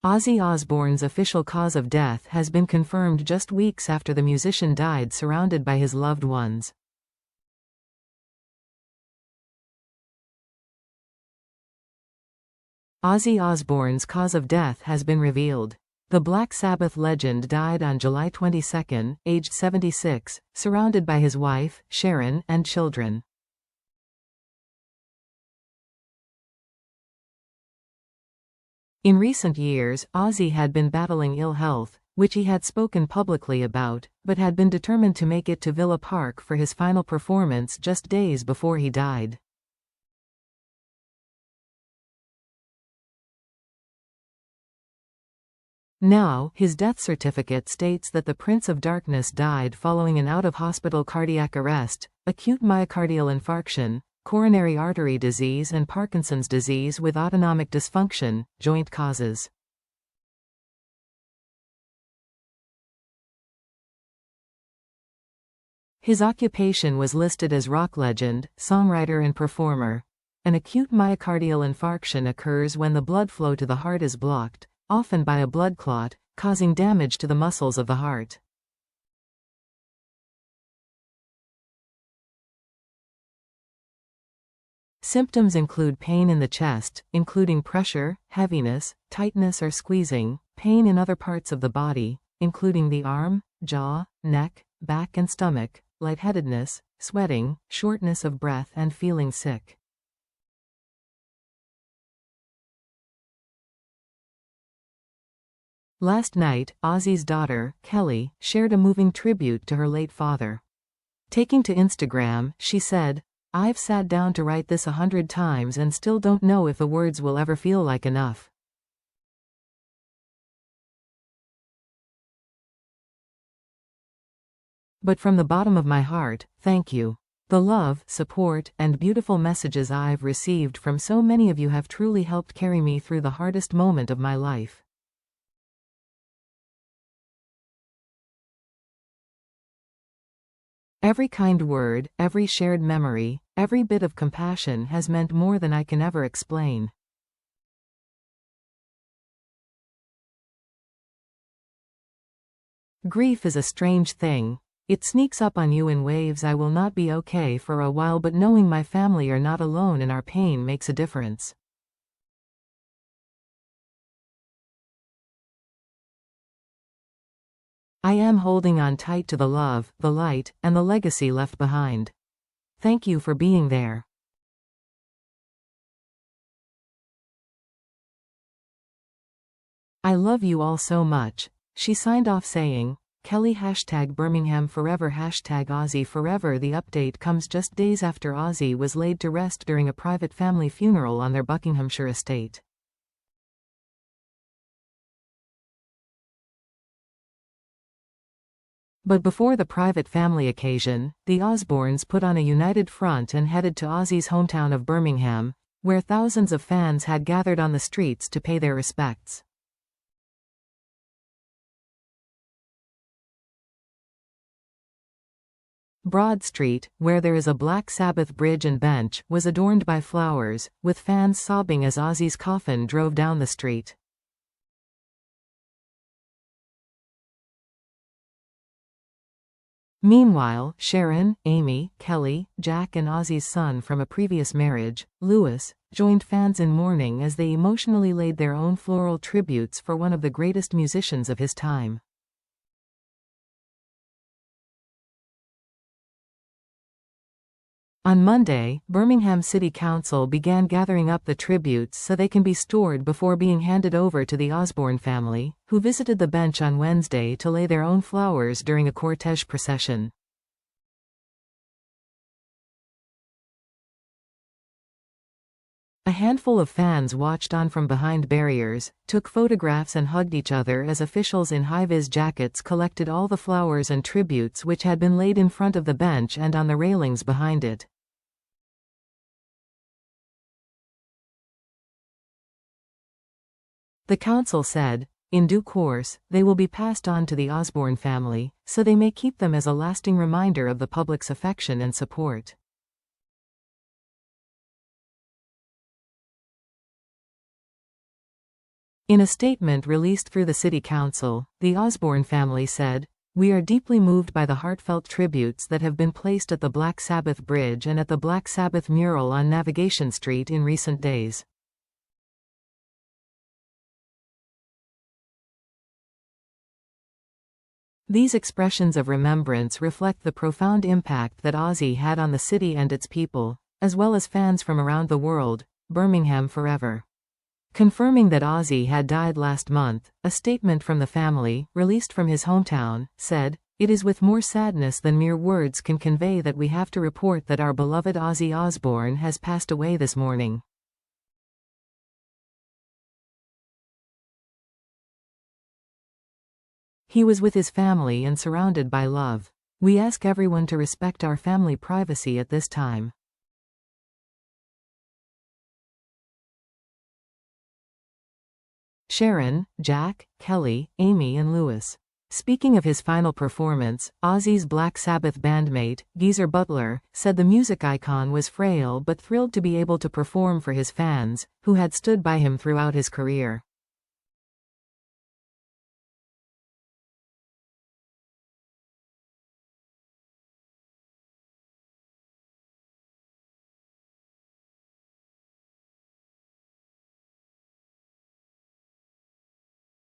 Ozzy Osbourne's official cause of death has been confirmed just weeks after the musician died surrounded by his loved ones. Ozzy Osbourne's cause of death has been revealed. The Black Sabbath legend died on July 22, aged 76, surrounded by his wife, Sharon, and children. In recent years, Ozzy had been battling ill health, which he had spoken publicly about, but had been determined to make it to Villa Park for his final performance just days before he died. Now, his death certificate states that the Prince of Darkness died following an out-of-hospital cardiac arrest, acute myocardial infarction, coronary artery disease and Parkinson's disease with autonomic dysfunction, joint causes. His occupation was listed as rock legend, songwriter and performer. An acute myocardial infarction occurs when the blood flow to the heart is blocked, often by a blood clot, causing damage to the muscles of the heart. Symptoms include pain in the chest, including pressure, heaviness, tightness or squeezing, pain in other parts of the body, including the arm, jaw, neck, back and stomach, lightheadedness, sweating, shortness of breath and feeling sick. Last night, Ozzy's daughter, Kelly, shared a moving tribute to her late father. Taking to Instagram, she said, "I've sat down to write this 100 times and still don't know if the words will ever feel like enough. But from the bottom of my heart, thank you. The love, support, and beautiful messages I've received from so many of you have truly helped carry me through the hardest moment of my life." Every kind word, every shared memory, every bit of compassion has meant more than I can ever explain. Grief is a strange thing. It sneaks up on you in waves. I will not be okay for a while, but knowing my family are not alone in our pain makes a difference. I am holding on tight to the love, the light, and the legacy left behind. Thank you for being there. I love you all so much. She signed off saying, Kelly #Birmingham Forever #Ozzy Forever. The update comes just days after Ozzy was laid to rest during a private family funeral on their Buckinghamshire estate. But before the private family occasion, the Osbournes put on a united front and headed to Ozzy's hometown of Birmingham, where thousands of fans had gathered on the streets to pay their respects. Broad Street, where there is a Black Sabbath bridge and bench, was adorned by flowers, with fans sobbing as Ozzy's coffin drove down the street. Meanwhile, Sharon, Amy, Kelly, Jack and Ozzy's son from a previous marriage, Louis, joined fans in mourning as they emotionally laid their own floral tributes for one of the greatest musicians of his time. On Monday, Birmingham City Council began gathering up the tributes so they can be stored before being handed over to the Osbourne family, who visited the bench on Wednesday to lay their own flowers during a cortege procession. A handful of fans watched on from behind barriers, took photographs and hugged each other as officials in high-vis jackets collected all the flowers and tributes which had been laid in front of the bench and on the railings behind it. The council said, in due course, they will be passed on to the Osbourne family, so they may keep them as a lasting reminder of the public's affection and support. In a statement released through the City Council, the Osbourne family said, "We are deeply moved by the heartfelt tributes that have been placed at the Black Sabbath Bridge and at the Black Sabbath mural on Navigation Street in recent days. These expressions of remembrance reflect the profound impact that Ozzy had on the city and its people, as well as fans from around the world. Birmingham forever." Confirming that Ozzy had died last month, a statement from the family, released from his hometown, said, "It is with more sadness than mere words can convey that we have to report that our beloved Ozzy Osbourne has passed away this morning. He was with his family and surrounded by love. We ask everyone to respect our family privacy at this time." Sharon, Jack, Kelly, Amy and Lewis. Speaking of his final performance, Ozzy's Black Sabbath bandmate, Geezer Butler, said the music icon was frail but thrilled to be able to perform for his fans, who had stood by him throughout his career.